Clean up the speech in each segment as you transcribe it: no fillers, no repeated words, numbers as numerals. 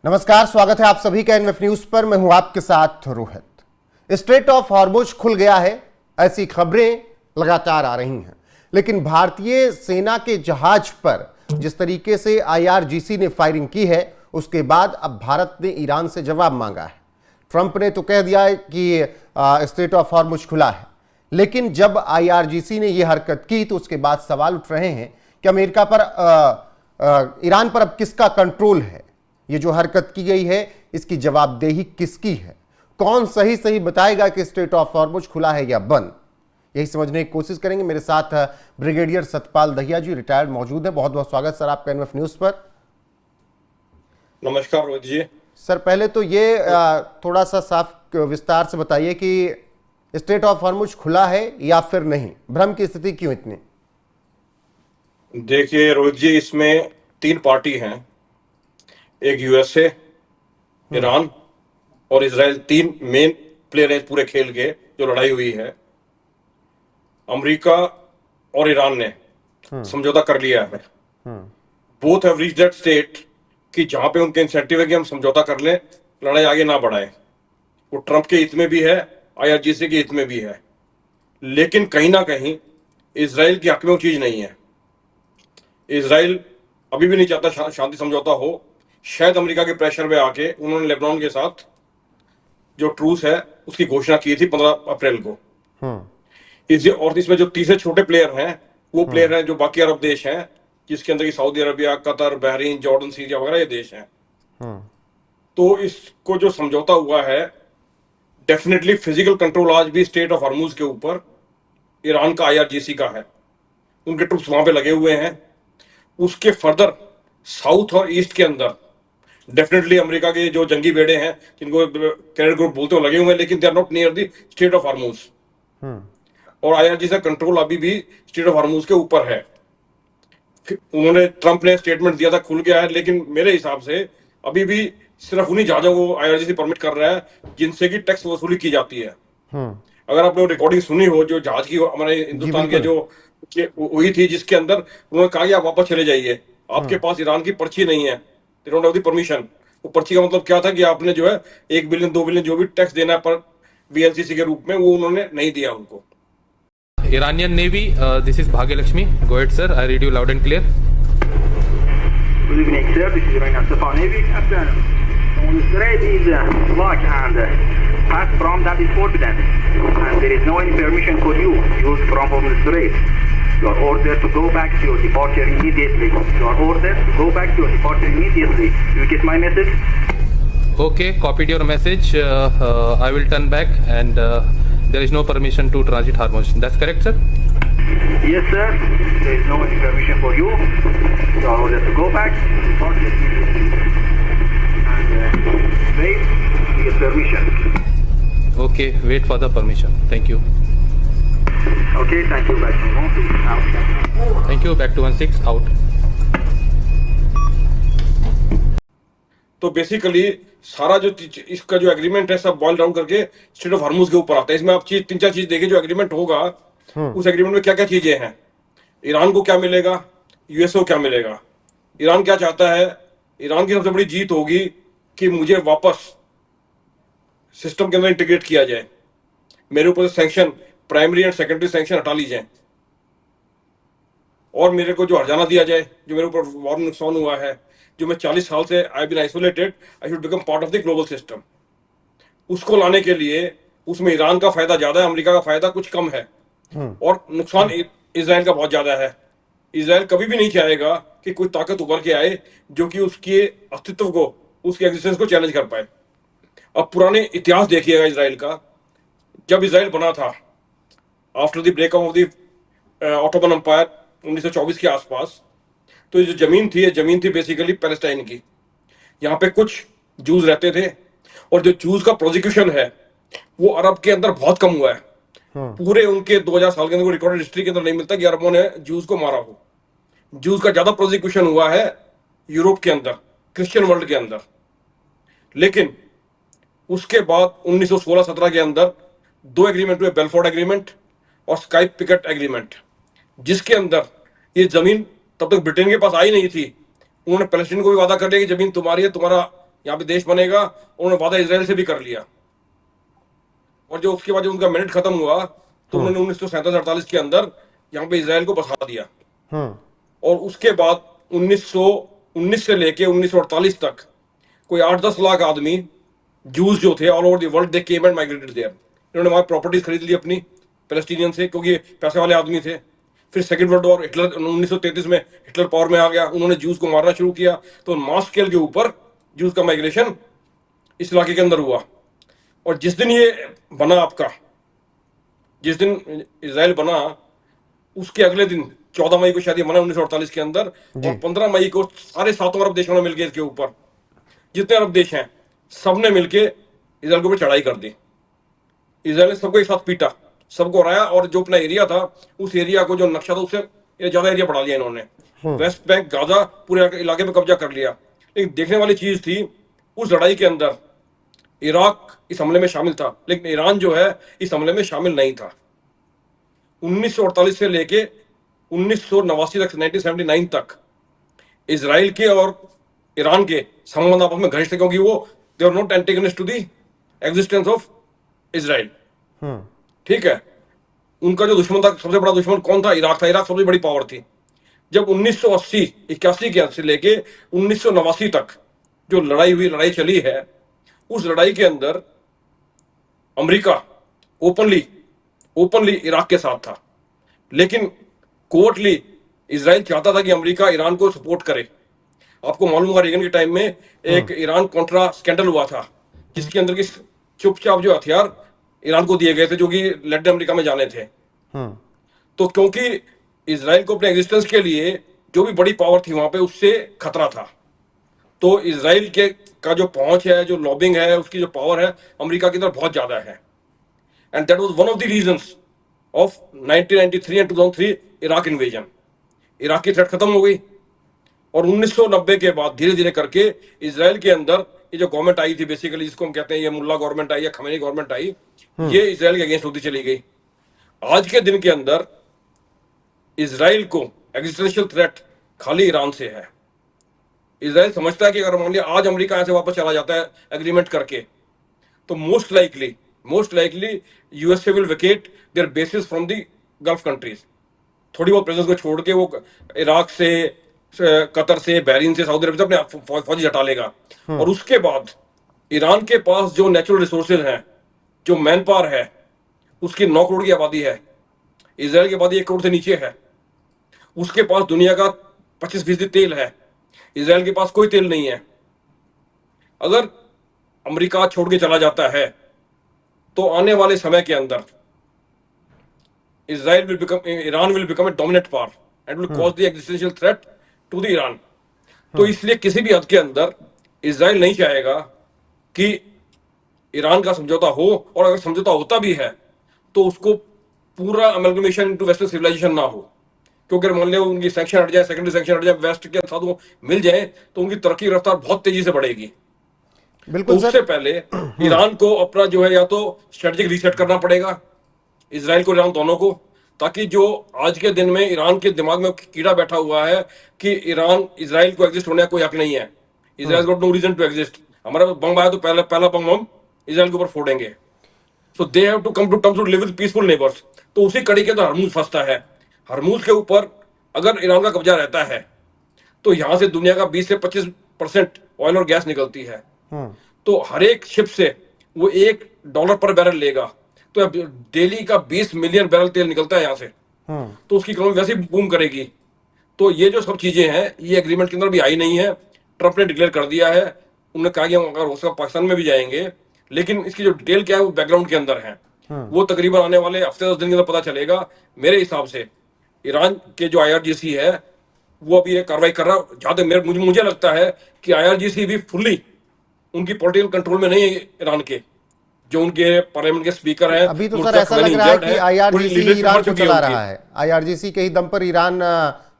नमस्कार, स्वागत है आप सभी का एनएफ न्यूज पर। मैं हूं आपके साथ रोहित। स्ट्रेट ऑफ हॉर्मुज खुल गया है, ऐसी खबरें लगातार आ रही हैं, लेकिन भारतीय सेना के जहाज पर जिस तरीके से आईआरजीसी ने फायरिंग की है, उसके बाद अब भारत ने ईरान से जवाब मांगा है। ट्रंप ने तो कह दिया है कि स्ट्रेट ऑफ हॉर्मुज खुला है, लेकिन जब आईआरजीसी ने यह हरकत की तो उसके बाद सवाल उठ रहे हैं कि अमेरिका पर ईरान पर अब किसका कंट्रोल है। ये जो हरकत की गई है, इसकी जवाबदेही किसकी है? कौन सही बताएगा कि स्ट्रेट ऑफ हॉर्मुज खुला है या बंद? यही समझने की कोशिश करेंगे। मेरे साथ ब्रिगेडियर सतपाल दहिया जी, रिटायर्ड, मौजूद है। बहुत बहुत स्वागत सर आपका एनएफ न्यूज पर। नमस्कार रोहित जी। सर, पहले तो ये थोड़ा सा साफ विस्तार से बताइए कि स्ट्रेट ऑफ हॉर्मुज खुला है या फिर नहीं, भ्रम की स्थिति क्यों इतनी? देखिए रोहित जी, इसमें तीन पार्टी हैं, एक यूएसए, ईरान और इजराइल। तीन मेन प्लेयर हैं पूरे खेल के, जो लड़ाई हुई है। अमेरिका और ईरान ने समझौता कर लिया है। Both have reached that state कि जहां पे उनके इंसेंटिव है कि हम समझौता कर लें, लड़ाई आगे ना बढ़ाए। वो ट्रंप के हित में भी है, आईआरजीसी के हित में भी है, लेकिन कहीं ना कहीं इजराइल के हक में वो चीज नहीं है। इजराइल अभी भी नहीं चाहता शांति समझौता हो। शायद अमेरिका के प्रेशर में आके उन्होंने लेबनान के साथ जो ट्रूस है उसकी घोषणा की थी 15 अप्रैल को। और इसमें जो तीसरे छोटे प्लेयर हैं, वो प्लेयर हैं जो बाकी अरब देश हैं, जिसके अंदर की Saudi Arabia, Qatar, Bahrain, Jordan, Syria वगैरह ये देश हैं। तो इसको जो समझौता हुआ है, डेफिनेटली फिजिकल कंट्रोल आज भी स्ट्रेट ऑफ हॉर्मुज के ऊपर ईरान का, आईआरजीसी का है। उनके ट्रूप्स वहां पे लगे हुए हैं। उसके फर्दर साउथ और ईस्ट के अंदर डेफिनेटली अमेरिका के जो जंगी बेड़े हैं, जिनको कैडेट ग्रुप बोलते हैं, लगे हुए हैं, लेकिन they are not near the strait of Hormuz. और आईआरजी का कंट्रोल अभी भी स्ट्रेट ऑफ हॉर्मुज के ऊपर है। उन्होंने, ट्रंप ने स्टेटमेंट दिया था खुल गया है, लेकिन मेरे हिसाब से अभी भी सिर्फ उन्हीं जहाजों को आईआरजीसी परमिट कर रहा है जिनसे की टैक्स वसूली की जाती है। अगर आपने रिकॉर्डिंग सुनी हो जो जहाज की हमारे हिंदुस्तान के जो हुई थी, जिसके अंदर उन्होंने कहा कि आप वापस चले जाइए, आपके पास ईरान की पर्ची नहीं है, they don't have the permission. वो पर्ची का मतलब क्या था कि आपने जो है 1 बिलियन 2 बिलियन जो भी टैक्स देना है पर वीएलसीसी के रूप में, वो उन्होंने नहीं दिया उनको। Iranian Navy, this is Bhagyalakshmi. Go ahead, sir. I read you loud and clear. Good evening, sir. This is Iranian Stefan Navy. Afternoon. On the strait is locked and pass from that is forbidden. And there is no any permission for you to use from the strait. You are ordered to go back to your departure immediately. You are ordered to go back to your departure immediately. You get my message? Okay, copied your message. I will turn back and there is no permission to transit Hormuz. That's correct, sir? Yes, sir. There is no any permission for you. You are ordered to go back to your departure immediately. And wait to get permission. Okay, wait for the permission. Thank you. Okay, thank you. Back to 16 out. Thank you. Back to 16 out. तो basically सारा जो इसका जो agreement है, सब boil down करके straight of Hormuz के ऊपर आता है। इसमें आप तीन चार चीज देखिए जो एग्रीमेंट होगा। उस एग्रीमेंट में क्या क्या चीजें हैं, ईरान को क्या मिलेगा, यूएसए को क्या मिलेगा। ईरान क्या चाहता है, ईरान की सबसे बड़ी जीत होगी कि मुझे वापस सिस्टम के अंदर इंटीग्रेट किया जाए, मेरे ऊपर से sanction, primary and secondary sanction हटा ली जाए, और मेरे को जो हर्जाना दिया जाए, जो मेरे ऊपर वॉर में नुकसान हुआ है, जो मैं 40 साल से I been isolated, I should become part of the global system. उसको लाने के लिए उसमें ईरान का फायदा ज्यादा है, अमेरिका का फायदा कुछ कम है, और नुकसान इजराइल का बहुत ज्यादा है। इजराइल कभी भी नहीं चाहेगा कि कोई ताकत उभर के आए जो कि उसके अस्तित्व को, उसके एग्जिस्टेंस को चैलेंज कर पाए। अब पुराने इतिहास देखिएगा इजराइल का। जब इजराइल बना था after the break of the Ottoman empire 1924 के आसपास, तो ये जो जमीन थी, ये जमीन थी बेसिकली पैलेस्टाइन की। यहाँ पे कुछ जूज रहते थे, और जो जूज का प्रोसिक्यूशन है वो अरब के अंदर बहुत कम हुआ है। पूरे उनके 2000 साल के अंदर रिकॉर्डेड हिस्ट्री के अंदर नहीं मिलता कि अरबों ने जूज को मारा हो। जूज का ज्यादा प्रोसिक्यूशन हुआ है यूरोप के अंदर, क्रिश्चियन वर्ल्ड के अंदर। लेकिन उसके बाद 1916-17 के अंदर 2 एग्रीमेंट हुए, बेलफोर्ड एग्रीमेंट और स्काई पिकेट एग्रीमेंट, जिसके अंदर ये जमीन तब तक ब्रिटेन के पास आई नहीं थी। उन्होंने पैलेस्टीन को भी वादा कर लिया कि जमीन तुम्हारी है, तुम्हारा यहाँ पे देश बनेगा। उन्होंने वादा इजराइल से भी कर लिया, और जो उसके बाद जो उनका मिनट खत्म हुआ तो उन्होंने 1947-48 के अंदर यहाँ पे इजराइल को बसा दिया। और उसके बाद 1919 से लेके 1948 तक कोई 8-10 लाख आदमी जूस जो थे all over the world, they came and migrated there. इन्होंने वहां प्रॉपर्टीज खरीद ली अपनी पैलेस्टीनियन से, क्योंकि पैसे वाले आदमी थे। फिर सेकेंड वर्ल्ड वॉर, हिटलर 1933 में हिटलर पावर में आ गया, उन्होंने जूस को मारना शुरू किया, तो मास स्केल के ऊपर जूस का माइग्रेशन इस इलाके के अंदर हुआ। और जिस दिन ये बना आपका, जिस दिन इजराइल बना, उसके अगले दिन 14 मई को शायद ये बना 1948 के अंदर, और 15 मई को सारे 7 अरब देशों ने मिलकर इसके ऊपर, जितने अरब देश हैं सबने मिलकर इजराइल के ऊपर चढ़ाई कर दी। इजराइल ने सबको एक साथ पीटा, सबको हराया, और जो अपना एरिया था उस एरिया को, जो नक्शा था उससे ज्यादा एरिया बढ़ा लिया इन्होंने। वेस्ट बैंक, गाजा, पूरे इलाके पे कब्जा कर लिया। लेकिन देखने वाली चीज थी उस लड़ाई के अंदर, इराक इस हमले में शामिल था, लेकिन ईरान जो है इस हमले में शामिल नहीं था। 1948 से लेके 1989 तक, 1979 तक इजराइल के और ईरान के संबंध आपस में घनिष्ठ थे, क्योंकि वो they are not antagonist to the existence of Israel. ठीक है, उनका जो दुश्मन था, सबसे बड़ा दुश्मन कौन था? इराक था। इराक सबसे बड़ी पावर थी। जब 1980-81 के से लेके 1989 तक जो लड़ाई चली है, उस लड़ाई के अंदर अमेरिका ओपनली इराक के साथ था, लेकिन कोर्टली इजराइल चाहता था कि अमेरिका ईरान को सपोर्ट करे। आपको मालूम होगा रेगन के टाइम में एक ईरान कॉन्ट्रा स्कैंडल हुआ था, जिसके अंदर की चुपचाप जो हथियार ईरान को दिए गए थे, जो कि लैटिन अमेरिका में जाने थे। तो क्योंकि इजराइल को अपने एग्जिस्टेंस के लिए जो भी बड़ी पावर थी वहां पे, उससे खतरा था, तो इजराइल के का जो पहुंच है, जो लॉबिंग है, उसकी जो पावर है, अमेरिका की तरफ बहुत ज्यादा है। And that was one of the reasons of 1993 and 2003 Iraq invasion. Iraq की थ्रेट खत्म हो गई, और 1990 के बाद धीरे धीरे करके इजराइल के अंदर ये जो गवर्नमेंट आई थी, बेसिकली जिसको हम कहते हैं ये मुल्ला गवर्नमेंट आई या खमेनी गवर्नमेंट आई, ये इजराइल के अगेंस्ट होती चली गई। आज के दिन के अंदर इजराइल को एग्जिस्टेंशियल थ्रेट खाली ईरान से है। इजराइल समझता है कि अगर मान लिया आज अमेरिका यहां से वापस चला जाता है एग्रीमेंट करके, तो most likely USA will vacate their basis from the gulf countries. थोड़ी बहुत प्रेजेंस को छोड़ के वो इराक से, कतर से, बहरीन से, सऊदी अरब से अपने फौजी हटा लेगा। और उसके बाद ईरान के पास जो नेचुरल रिसोर्सेज हैं, जो मैन पावर है, उसकी 9 करोड़ की आबादी है। इजराइल की आबादी 1 करोड़ से नीचे है। उसके पास दुनिया का 25% तेल है। इजराइल के पास कोई तेल नहीं है। अगर अमेरिका छोड़ के चला जाता है तो आने वाले समय के अंदर Iran will become a dominant power and will cause the existential threat to the Iran. तो इसलिए किसी भी हद के अंदर इजराइल नहीं चाहेगा कि ईरान का समझौता हो, और अगर समझौता होता भी है तो उसको पूरा अमेलगमेशन इनटू वेस्टर्न सिविलाइजेशन ना हो, क्योंकि मान लिया उनकी सैंक्शन हट जाए, सेकेंडरी सैंक्शन हट जाए, वेस्ट के साथ वो मिल जाए, तो उनकी तरक्की की रफ्तार बहुत तेजी से बढ़ेगी। बिल्कुल। तो उससे पहले ईरान को अपना जो है या तो स्ट्रेटेजिक रीसेट करना पड़ेगा, इजराइल को, ईरान दोनों को, ताकि जो आज के दिन में ईरान के दिमाग में कीड़ा बैठा हुआ है कि इजराइल को एग्जिस्ट होने का कोई हक नहीं है, Israel got no reason to exist, हमारा बम आया तो पहला बम हम इजराइल के ऊपर फोड़ेंगे। So they have to come to terms to live with peaceful neighbours. तो उसी कड़ी के तो हरमुज फंसता है। हरमुज के ऊपर अगर ईरान का कब्जा रहता है तो यहां से दुनिया का 20 से 25% ऑयल और गैस निकलती है। तो हर एक शिप से वो $1 पर बैरल लेगा, तो अब डेली का 20 मिलियन बैरल तेल निकलता है यहां से, तो उसकी इकोनॉमी वैसे ही बूम करेगी। तो ये जो सब चीजें हैं, ये एग्रीमेंट के अंदर भी आई नहीं है। ट्रंप ने डिक्लेयर कर दिया है, उन्होंने कहा कि हम अगर हो सका पाकिस्तान में भी जाएंगे, लेकिन इसकी जो डिटेल क्या है वो बैकग्राउंड के अंदर है। वो तकरीबन आने वाले हफ्ते 10 दिन के अंदर पता चलेगा। मेरे हिसाब से ईरान के जो IRGC है वो अभी ये कार्रवाई कर रहा है। जहां तक मुझे लगता है कि IRGC भी फुल्ली उनकी पॉलिटिकल कंट्रोल में नहीं है ईरान के, जो उनके पार्लियामेंट के स्पीकर हैं। अभी तो सर ऐसा लग रहा है कि IRGC ईरान को चला रहा है, IRGC के ही दम पर ईरान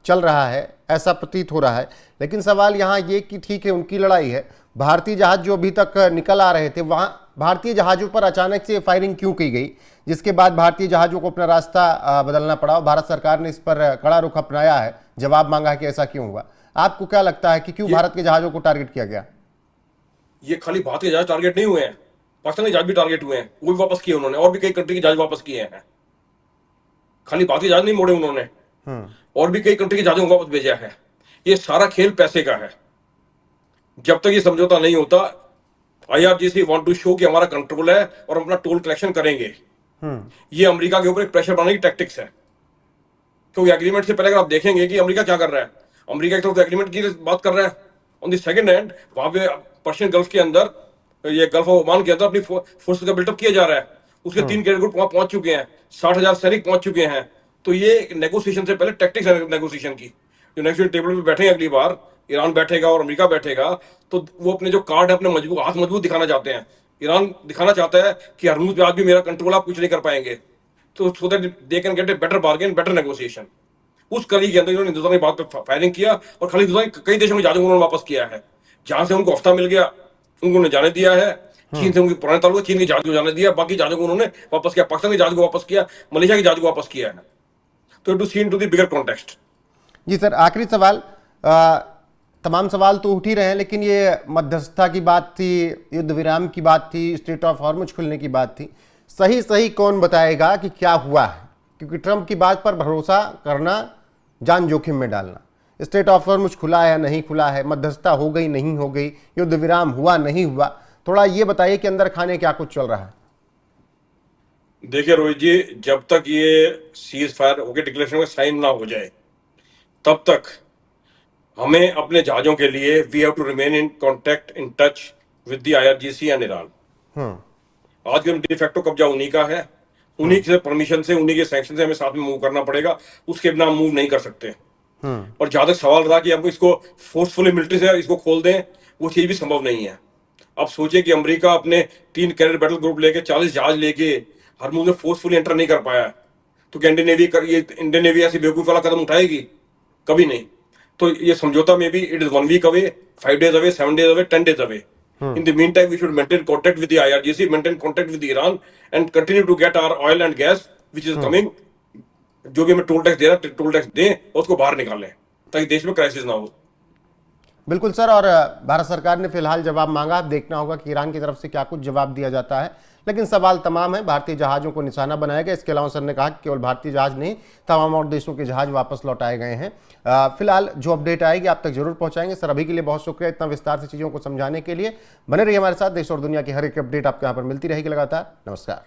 चल रहा है, ऐसा प्रतीत हो रहा है। लेकिन सवाल यहाँ ये कि ठीक है उनकी लड़ाई है, भारतीय जहाज जो अभी तक निकल आ रहे थे, वहाँ भारतीय जहाजों पर अचानक से फायरिंग क्यों की गई, जिसके बाद भारतीय जहाजों को अपना रास्ता बदलना पड़ा। भारत सरकार ने इस पर कड़ा रुख अपनाया है, जवाब मांगा है कि ऐसा क्यों हुआ। आपको क्या लगता है कि क्यों भारत के जहाजों को टारगेट किया गया? ये खाली भारत के जहाज टारगेट नहीं हुए हैं, पाकिस्तान के जहाज भी टारगेट हुए हैं, वो भी वापस किए उन्होंने, और भी कई कंट्री के जहाज वापस किए हैं। खाली भारत के जहाज नहीं मोड़े उन्होंने, और भी कई कंट्री के जहाजों को वापस भेजा है। ये सारा खेल पैसे का है। जब तक ये समझौता नहीं होता, IRGC वांट टू शो कि हमारा कंट्रोल है और हम अपना टोल कलेक्शन करेंगे। ये अमेरिका के ऊपर एक प्रेशर बनाने की टैक्टिक्स है, क्योंकि एग्रीमेंट से पहले अगर आप देखेंगे कि अमेरिका क्या कर रहा है, अमेरिका की तरफ एग्रीमेंट की बात कर रहा है, ऑन द सेकंड हैंड वहां पे पर्शियन गल्फ के अंदर, ये गल्फ ऑफ ओमान के अंदर अपनी फोर्स का बिल्डअप किया जा रहा है। उसके 3 कैडेट ग्रुप वहां पहुंच चुके हैं, 60,000 सैनिक पहुंच चुके हैं। तो ये नेगोशिएशन से पहले टैक्टिक्स है नेगोशिएशन की। जो नेगोशिएशन टेबल पे बैठेंगे अगली बार, ईरान बैठेगा और अमेरिका बैठेगा, तो वो अपने जो कार्ड है अपने हाथ मजबूत दिखाना चाहते हैं। ईरान दिखाना चाहता है कि हरमुज पे आज भी मेरा कंट्रोल, आप कुछ नहीं कर पाएंगे, तो so that they can get a better bargain, better negotiation. उस कड़ी के अंदर इन्होंने हिंदुस्तान की बात पे फायरिंग किया, और खाली हिंदुस्तान के कई देशों में जहाजों को उन्होंने वापस किया है। जहां से उनको हफ्ता मिल गया उन्होंने जाने दिया है। चीन से उनके पुराने ताल्लुक, चीन के जहाज को जाने दिया, बाकी जहाजों को उन्होंने वापस किया, पाकिस्तान के जहाज को वापस किया, मलेशिया के जहाज को वापस किया है। तो to see into the bigger context. जी सर, आखिरी सवाल, तमाम सवाल तो उठ ही रहे हैं, लेकिन ये मध्यस्थता की बात थी, युद्ध विराम की बात थी, स्ट्रेट ऑफ हॉर्मुज खुलने की बात थी। सही कौन बताएगा कि क्या हुआ है? क्योंकि ट्रंप की बात पर भरोसा करना जान जोखिम में डालना। स्ट्रेट ऑफ हॉर्मुज खुला है या नहीं खुला है, मध्यस्थता हो गई नहीं हो गई, युद्ध विराम हुआ नहीं हुआ, थोड़ा ये बताइए कि अंदर खाने क्या कुछ चल रहा है। देखिए रोहित जी, जब तक ये सीज फायर होके डिक्लेरेशन में साइन ना हो जाए, तब तक हमें अपने जहाजों के लिए we have to remain in contact, in touch with the IRGC and Iran. आज के डिफेक्टो कब्जा उन्हीं का है, उन्हीं के परमिशन से, उन्हीं के सैंक्शन से हमें साथ में मूव करना पड़ेगा, उसके बिना हम मूव नहीं कर सकते। और जहां तक सवाल रहा कि हम इसको फोर्सफुली मिलिट्री से इसको खोल दें, वो चीज भी संभव नहीं है। अब सोचिए कि अमेरिका अपने 3 कैडेट बैटल ग्रुप लेके 40 जहाज लेके हरमुज में फोर्सफुली एंटर नहीं कर पाया, तो क्या इंडियन नेवी ऐसी बेवकूफ वाला कदम उठाएगी? कभी नहीं। तो ये समझौता में भी it is 1 week away, 5 days away, 7 days away, 10 days away. In the meantime, we should maintain contact with the IRGC, maintain contact with Iran, and continue to get our oil and gas, which is coming. जो भी हमें toll tax दे रहा है, toll tax दें और उसको बाहर निकालें, ताकि देश में क्राइसिस ना हो। बिल्कुल सर, और भारत सरकार ने फिलहाल जवाब मांगा। अब देखना होगा कि ईरान की तरफ से क्या कुछ जवाब दिया जाता है, लेकिन सवाल तमाम है। भारतीय जहाज़ों को निशाना बनाया गया। इसके अलावा सर ने कहा कि केवल भारतीय जहाज नहीं, तमाम और देशों के जहाज वापस लौटाए गए हैं। फिलहाल जो अपडेट आएगी आप तक जरूर पहुंचाएंगे। सर अभी के लिए बहुत शुक्रिया इतना विस्तार से चीज़ों को समझाने के लिए। बने रहिए हमारे साथ, देश और दुनिया की हर एक अपडेट आपको यहाँ पर मिलती रहेगी लगातार। नमस्कार।